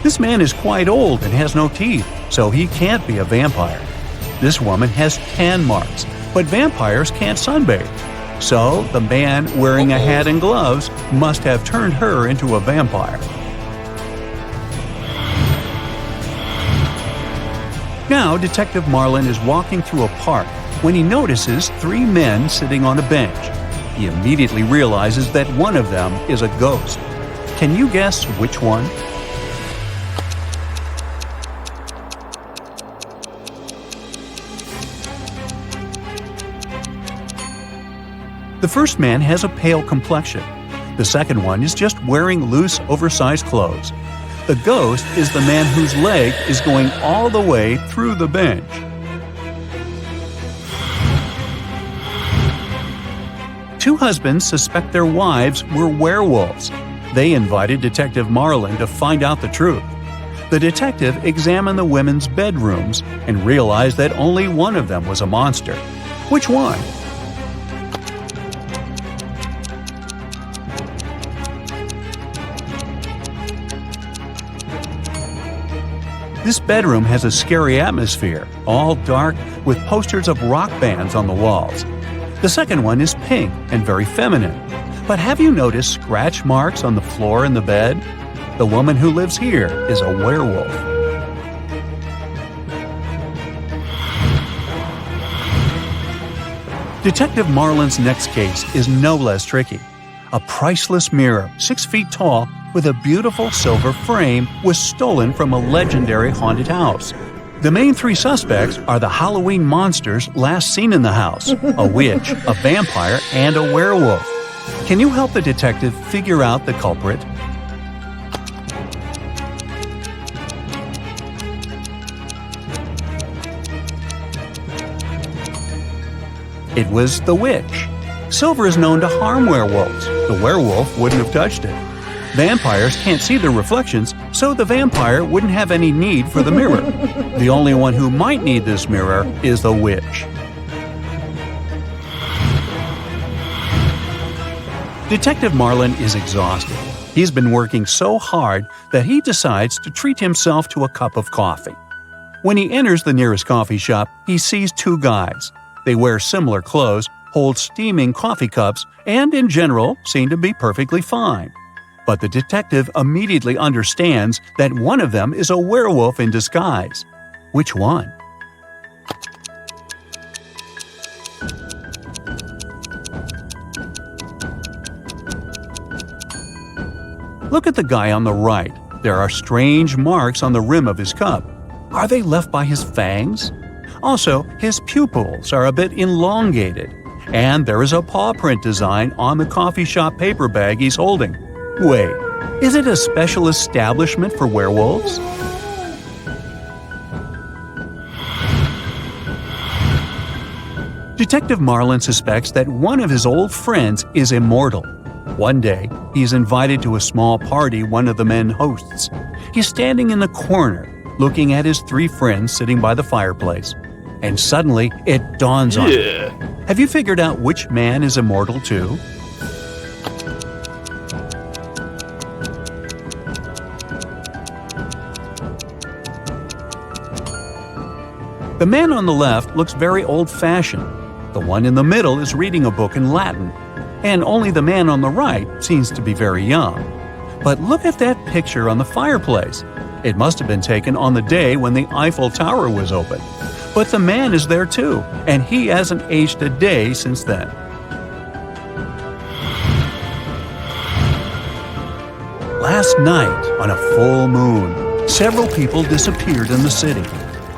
This man is quite old and has no teeth, so he can't be a vampire. This woman has tan marks, but vampires can't sunbathe. So the man wearing a hat and gloves must have turned her into a vampire. Now, Detective Marlin is walking through a park when he notices 3 men sitting on a bench. He immediately realizes that one of them is a ghost. Can you guess which one? The first man has a pale complexion. The second one is just wearing loose, oversized clothes. The ghost is the man whose leg is going all the way through the bench. Two husbands suspect their wives were werewolves. They invited Detective Marlin to find out the truth. The detective examined the women's bedrooms and realized that only one of them was a monster. Which one? This bedroom has a scary atmosphere, all dark with posters of rock bands on the walls. The second one is pink and very feminine. But have you noticed scratch marks on the floor in the bed? The woman who lives here is a werewolf. Detective Marlin's next case is no less tricky. A priceless mirror, 6 feet tall, with a beautiful silver frame, was stolen from a legendary haunted house. The main 3 suspects are the Halloween monsters last seen in the house, a witch, a vampire, and a werewolf. Can you help the detective figure out the culprit? It was the witch. Silver is known to harm werewolves. The werewolf wouldn't have touched it. Vampires can't see their reflections, so the vampire wouldn't have any need for the mirror. The only one who might need this mirror is the witch. Detective Marlin is exhausted. He's been working so hard that he decides to treat himself to a cup of coffee. When he enters the nearest coffee shop, he sees 2 guys. They wear similar clothes, hold steaming coffee cups, and in general seem to be perfectly fine. But the detective immediately understands that one of them is a werewolf in disguise. Which one? Look at the guy on the right. There are strange marks on the rim of his cup. Are they left by his fangs? Also, his pupils are a bit elongated. And there is a paw print design on the coffee shop paper bag he's holding. Wait, is it a special establishment for werewolves? Detective Marlin suspects that one of his old friends is immortal. One day, he is invited to a small party one of the men hosts. He's standing in the corner, looking at his 3 friends sitting by the fireplace. And suddenly, it dawns on him. Have you figured out which man is immortal too? The man on the left looks very old-fashioned. The one in the middle is reading a book in Latin. And only the man on the right seems to be very young. But look at that picture on the fireplace. It must have been taken on the day when the Eiffel Tower was opened. But the man is there too, and he hasn't aged a day since then. Last night, on a full moon, several people disappeared in the city.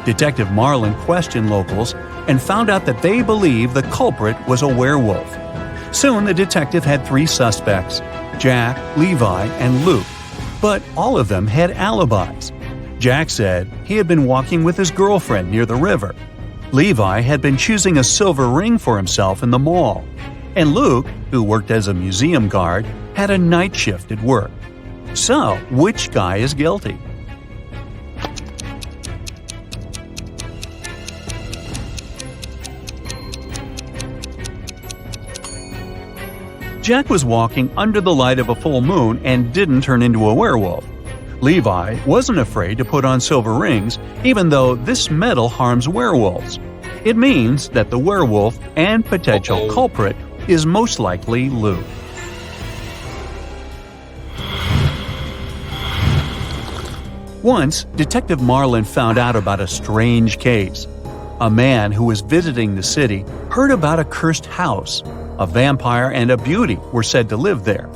Detective Marlin questioned locals and found out that they believe the culprit was a werewolf. Soon the detective had 3 suspects, Jack, Levi, and Luke, but all of them had alibis. Jack said he had been walking with his girlfriend near the river. Levi had been choosing a silver ring for himself in the mall, and Luke, who worked as a museum guard, had a night shift at work. So, which guy is guilty? Jack was walking under the light of a full moon and didn't turn into a werewolf. Levi wasn't afraid to put on silver rings, even though this metal harms werewolves. It means that the werewolf and potential culprit is most likely Luke. Once, Detective Marlin found out about a strange case. A man who was visiting the city heard about a cursed house. A vampire and a beauty were said to live there.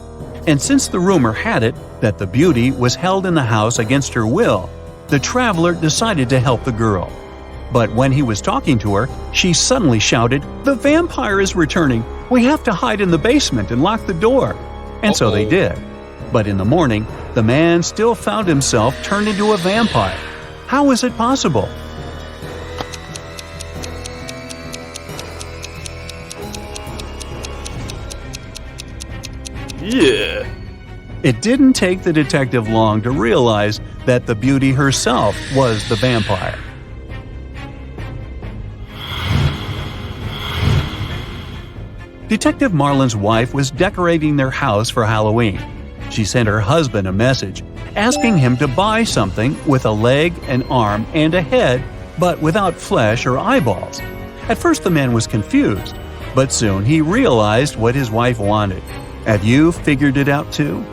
And since the rumor had it that the beauty was held in the house against her will, the traveler decided to help the girl. But when he was talking to her, she suddenly shouted, "The vampire is returning! We have to hide in the basement and lock the door!" And so they did. But in the morning, the man still found himself turned into a vampire. How was it possible? Yeah. It didn't take the detective long to realize that the beauty herself was the vampire. Detective Marlin's wife was decorating their house for Halloween. She sent her husband a message asking him to buy something with a leg, an arm, and a head, but without flesh or eyeballs. At first the man was confused, but soon he realized what his wife wanted. Have you figured it out too?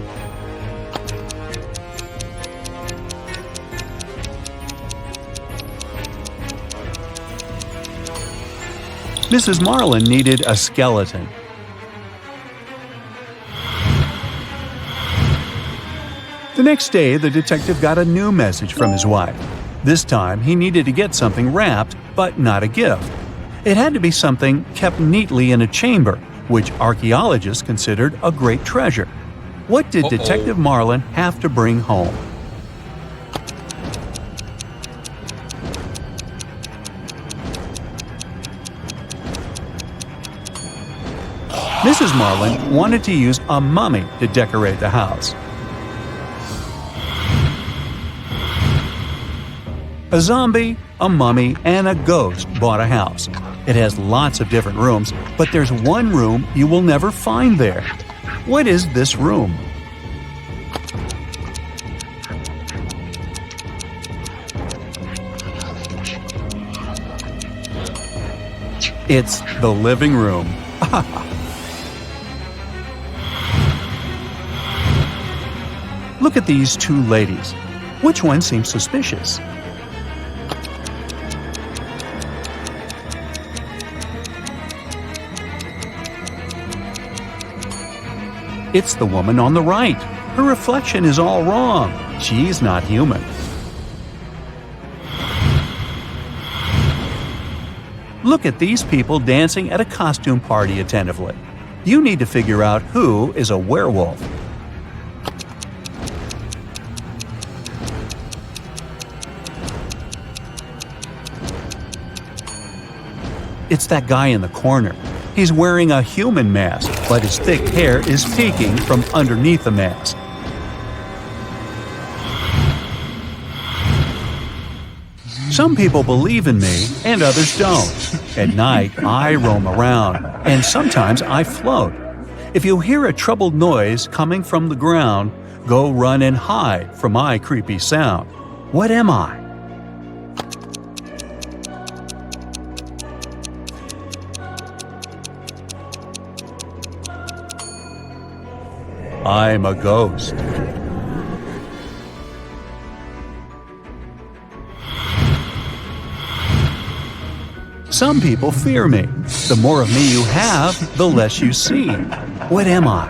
Mrs. Marlin needed a skeleton. The next day, the detective got a new message from his wife. This time, he needed to get something wrapped, but not a gift. It had to be something kept neatly in a chamber, which archaeologists considered a great treasure. What did Detective Marlin have to bring home? Mrs. Marlin wanted to use a mummy to decorate the house. A zombie, a mummy, and a ghost bought a house. It has lots of different rooms, but there's one room you will never find there. What is this room? It's the living room. Look at these two ladies. Which one seems suspicious? It's the woman on the right. Her reflection is all wrong. She's not human. Look at these people dancing at a costume party attentively. You need to figure out who is a werewolf. It's that guy in the corner. He's wearing a human mask, but his thick hair is peeking from underneath the mask. Some people believe in me and others don't. At night, I roam around, and sometimes I float. If you hear a troubled noise coming from the ground, go run and hide from my creepy sound. What am I? I'm a ghost. Some people fear me. The more of me you have, the less you see. What am I?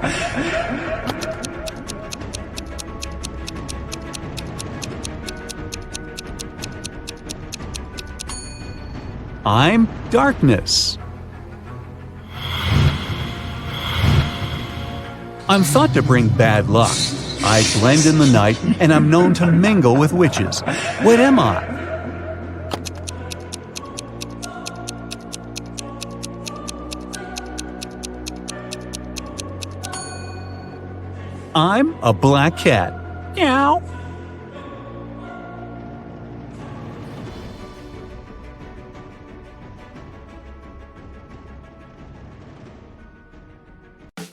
I'm darkness. I'm thought to bring bad luck. I blend in the night, and I'm known to mingle with witches. What am I? I'm a black cat. Meow.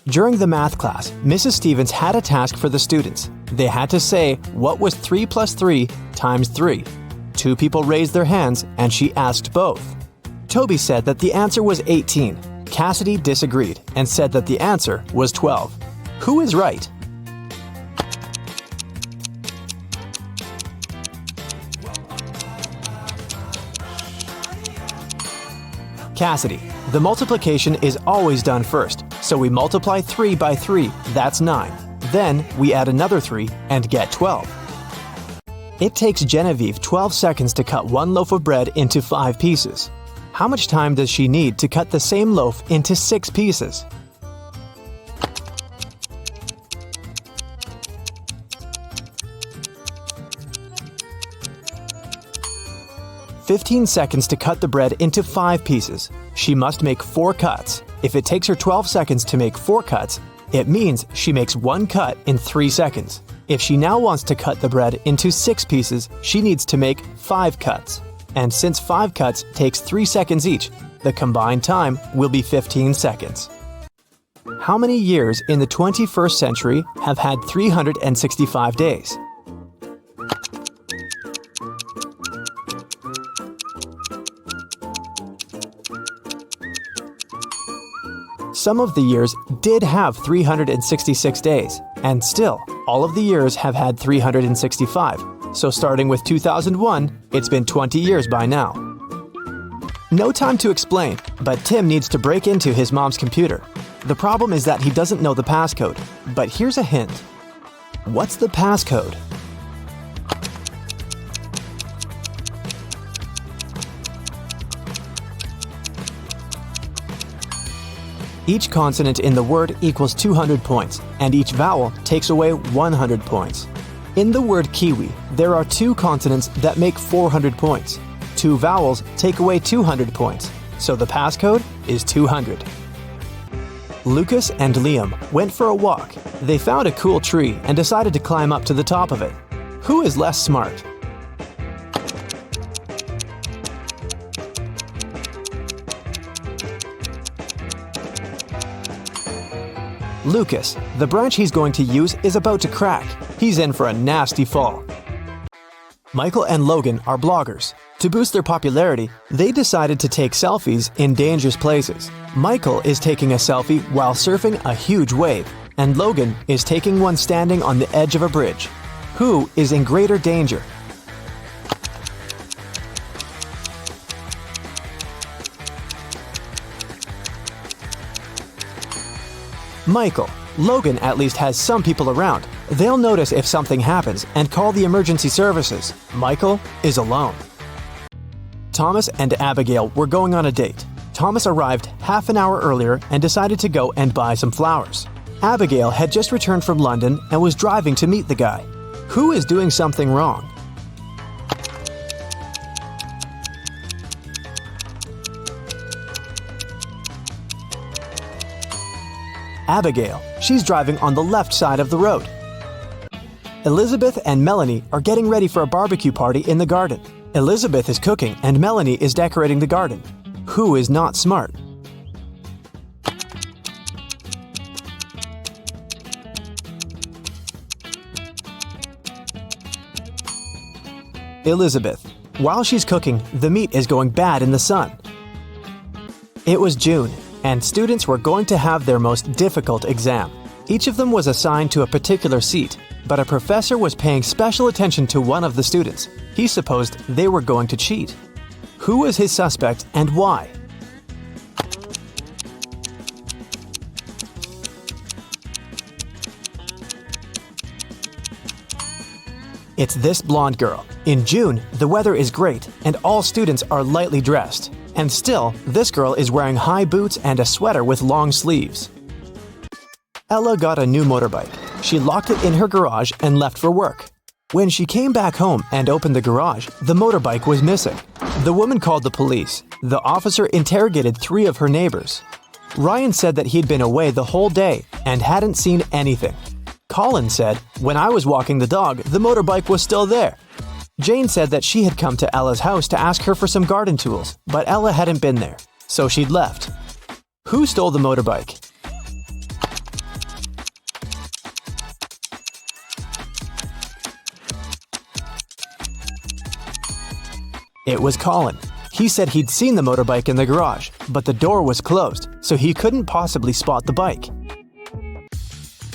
During the math class, Mrs. Stevens had a task for the students. They had to say, what was 3 plus 3 times 3? 2 people raised their hands, and she asked both. Toby said that the answer was 18. Cassidy disagreed and said that the answer was 12. Who is right? Cassidy. The multiplication is always done first, so we multiply 3 by 3, that's 9. Then we add another 3 and get 12. It takes Genevieve 12 seconds to cut one loaf of bread into 5 pieces. How much time does she need to cut the same loaf into 6 pieces? "15 seconds to cut the bread into 5 pieces. She must make 4 cuts. If it takes her 12 seconds to make 4 cuts, it means she makes 1 cut in 3 seconds. If she now wants to cut the bread into 6 pieces, she needs to make 5 cuts. And since 5 cuts takes 3 seconds each, the combined time will be 15 seconds. How many years in the 21st century have had 365 days? Some of the years did have 366 days, and still, all of the years have had 365. So starting with 2001, it's been 20 years by now. No time to explain, but Tim needs to break into his mom's computer. The problem is that he doesn't know the passcode, but here's a hint. What's the passcode? Each consonant in the word equals 200 points, and each vowel takes away 100 points. In the word kiwi, there are 2 consonants that make 400 points. 2 vowels take away 200 points, so the passcode is 200. Lucas and Liam went for a walk. They found a cool tree and decided to climb up to the top of it. Who is less smart? Lucas. The branch he's going to use is about to crack. He's in for a nasty fall. Michael and Logan are bloggers. To boost their popularity, they decided to take selfies in dangerous places. Michael is taking a selfie while surfing a huge wave, and Logan is taking one standing on the edge of a bridge. Who is in greater danger? Michael. Logan at least has some people around. They'll notice if something happens and call the emergency services. Michael is alone. Thomas and Abigail were going on a date. Thomas arrived half an hour earlier and decided to go and buy some flowers. Abigail had just returned from London and was driving to meet the guy. Who is doing something wrong? Abigail. She's driving on the left side of the road. Elizabeth and Melanie are getting ready for a barbecue party in the garden. Elizabeth is cooking and Melanie is decorating the garden. Who is not smart? Elizabeth. While she's cooking, the meat is going bad in the sun. It was June, and students were going to have their most difficult exam. Each of them was assigned to a particular seat, but a professor was paying special attention to one of the students. He supposed they were going to cheat. Who was his suspect and why? It's this blonde girl. In June, the weather is great and all students are lightly dressed. And still, this girl is wearing high boots and a sweater with long sleeves. Ella got a new motorbike. She locked it in her garage and left for work. When she came back home and opened the garage, the motorbike was missing. The woman called the police. The officer interrogated 3 of her neighbors. Ryan said that he'd been away the whole day and hadn't seen anything. Colin said, "When I was walking the dog, the motorbike was still there." Jane said that she had come to Ella's house to ask her for some garden tools, but Ella hadn't been there, so she'd left. Who stole the motorbike? It was Colin. He said he'd seen the motorbike in the garage, but the door was closed, so he couldn't possibly spot the bike.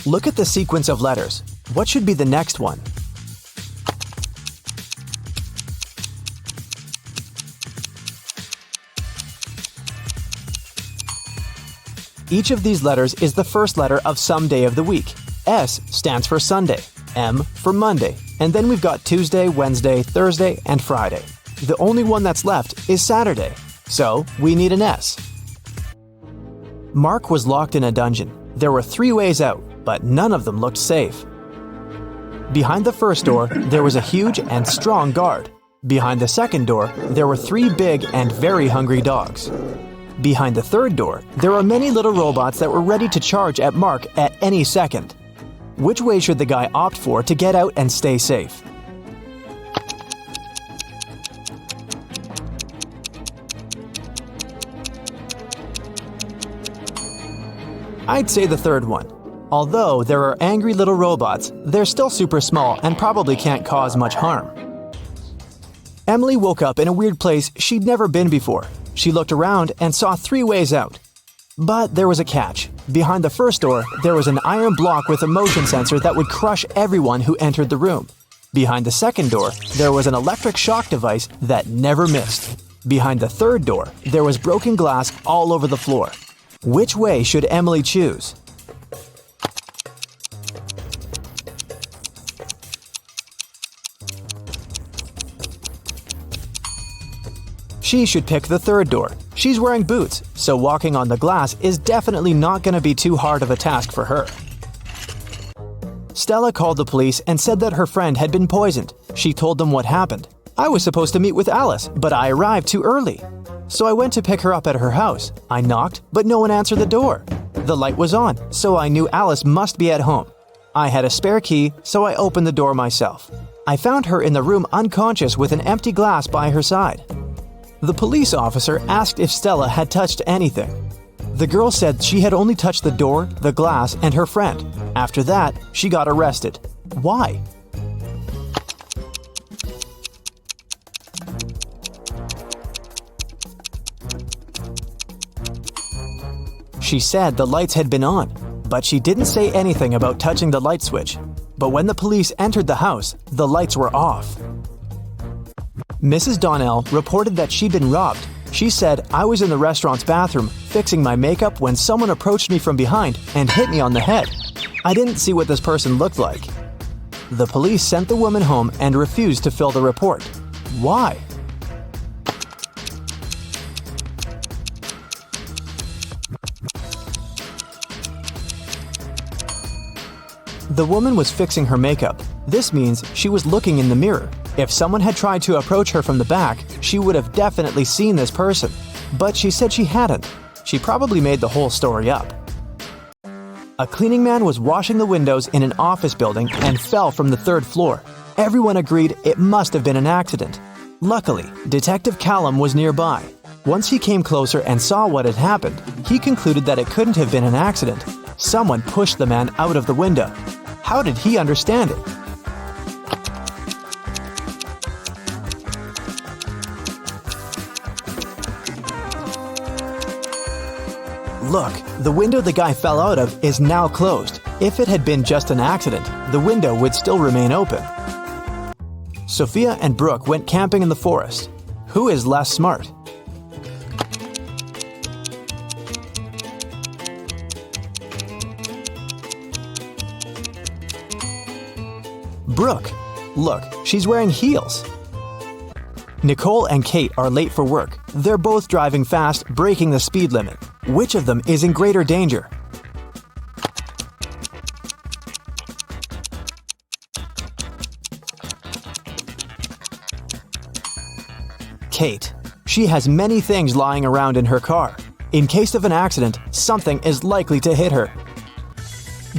Look at the sequence of letters. What should be the next one? Each of these letters is the first letter of some day of the week. S stands for Sunday, M for Monday, and then we've got Tuesday, Wednesday, Thursday, and Friday. The only one that's left is Saturday, so we need an S. Mark was locked in a dungeon. There were 3 ways out, but none of them looked safe. Behind the first door, there was a huge and strong guard. Behind the second door, there were 3 big and very hungry dogs. Behind the third door, there were many little robots that were ready to charge at Mark at any second. Which way should the guy opt for to get out and stay safe? I'd say the third one. Although there are angry little robots, they're still super small and probably can't cause much harm. Emily woke up in a weird place she'd never been before. She looked around and saw 3 ways out. But there was a catch. Behind the first door, there was an iron block with a motion sensor that would crush everyone who entered the room. Behind the second door, there was an electric shock device that never missed. Behind the third door, there was broken glass all over the floor. Which way should Emily choose? She should pick the third door. She's wearing boots, so walking on the glass is definitely not going to be too hard of a task for her. Stella called the police and said that her friend had been poisoned. She told them what happened. "I was supposed to meet with Alice, but I arrived too early. So I went to pick her up at her house. I knocked, but no one answered the door. The light was on, so I knew Alice must be at home. I had a spare key, so I opened the door myself. I found her in the room unconscious with an empty glass by her side." The police officer asked if Stella had touched anything. The girl said she had only touched the door, the glass, and her friend. After that, she got arrested. Why? She said the lights had been on, but she didn't say anything about touching the light switch. But when the police entered the house, the lights were off. Mrs. Donnell reported that she'd been robbed. She said, "I was in the restaurant's bathroom fixing my makeup when someone approached me from behind and hit me on the head. I didn't see what this person looked like." The police sent the woman home and refused to fill the report. Why? The woman was fixing her makeup. This means she was looking in the mirror. If someone had tried to approach her from the back, she would have definitely seen this person. But she said she hadn't. She probably made the whole story up. A cleaning man was washing the windows in an office building and fell from the 3rd floor. Everyone agreed it must have been an accident. Luckily, Detective Callum was nearby. Once he came closer and saw what had happened, he concluded that it couldn't have been an accident. Someone pushed the man out of the window. How did he understand it? Look, the window the guy fell out of is now closed. If it had been just an accident, the window would still remain open. Sophia and Brooke went camping in the forest. Who is less smart? Brooke. Look, she's wearing heels. Nicole and Kate are late for work. They're both driving fast, breaking the speed limit. Which of them is in greater danger? Kate. She has many things lying around in her car. In case of an accident, something is likely to hit her.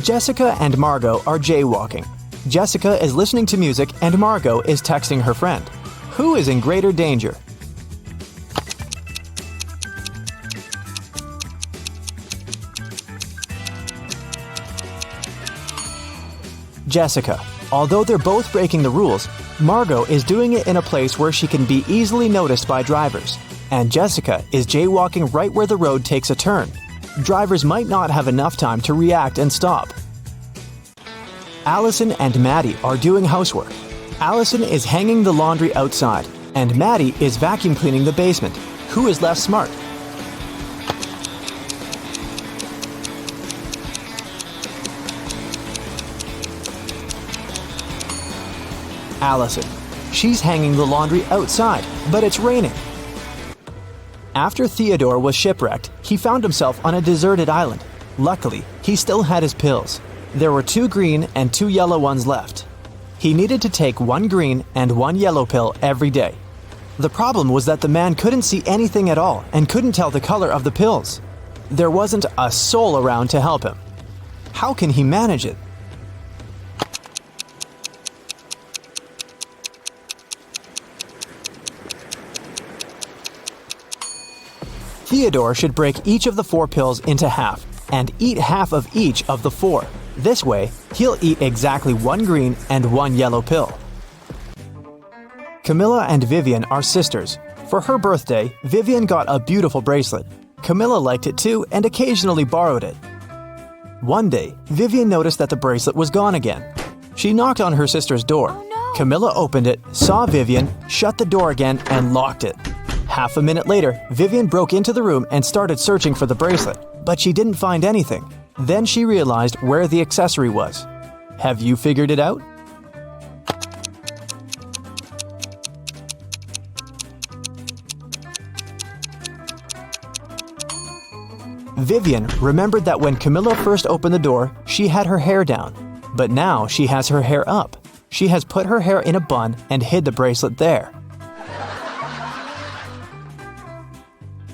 Jessica and Margot are jaywalking. Jessica is listening to music and Margot is texting her friend. Who is in greater danger? Jessica. Although they're both breaking the rules, Margot is doing it in a place where she can be easily noticed by drivers, and Jessica is jaywalking right where the road takes a turn. Drivers might not have enough time to react and stop. Allison and Maddie are doing housework. Allison is hanging the laundry outside, and Maddie is vacuum cleaning the basement. Who is less smart? Allison. She's hanging the laundry outside, but it's raining. After Theodore was shipwrecked, he found himself on a deserted island. Luckily, he still had his pills. There were 2 green and 2 yellow ones left. He needed to take 1 green and 1 yellow pill every day. The problem was that the man couldn't see anything at all and couldn't tell the color of the pills. There wasn't a soul around to help him. How can he manage it? Theodore should break each of the 4 pills into half and eat half of each of the 4. This way, he'll eat exactly 1 green and 1 yellow pill. Camilla and Vivian are sisters. For her birthday, Vivian got a beautiful bracelet. Camilla liked it too and occasionally borrowed it. One day, Vivian noticed that the bracelet was gone again. She knocked on her sister's door. Camilla opened it, saw Vivian, shut the door again, and locked it. Half a minute later, Vivian broke into the room and started searching for the bracelet, but she didn't find anything. Then she realized where the accessory was. Have you figured it out? Vivian remembered that when Camilla first opened the door, she had her hair down, but now she has her hair up. She has put her hair in a bun and hid the bracelet there.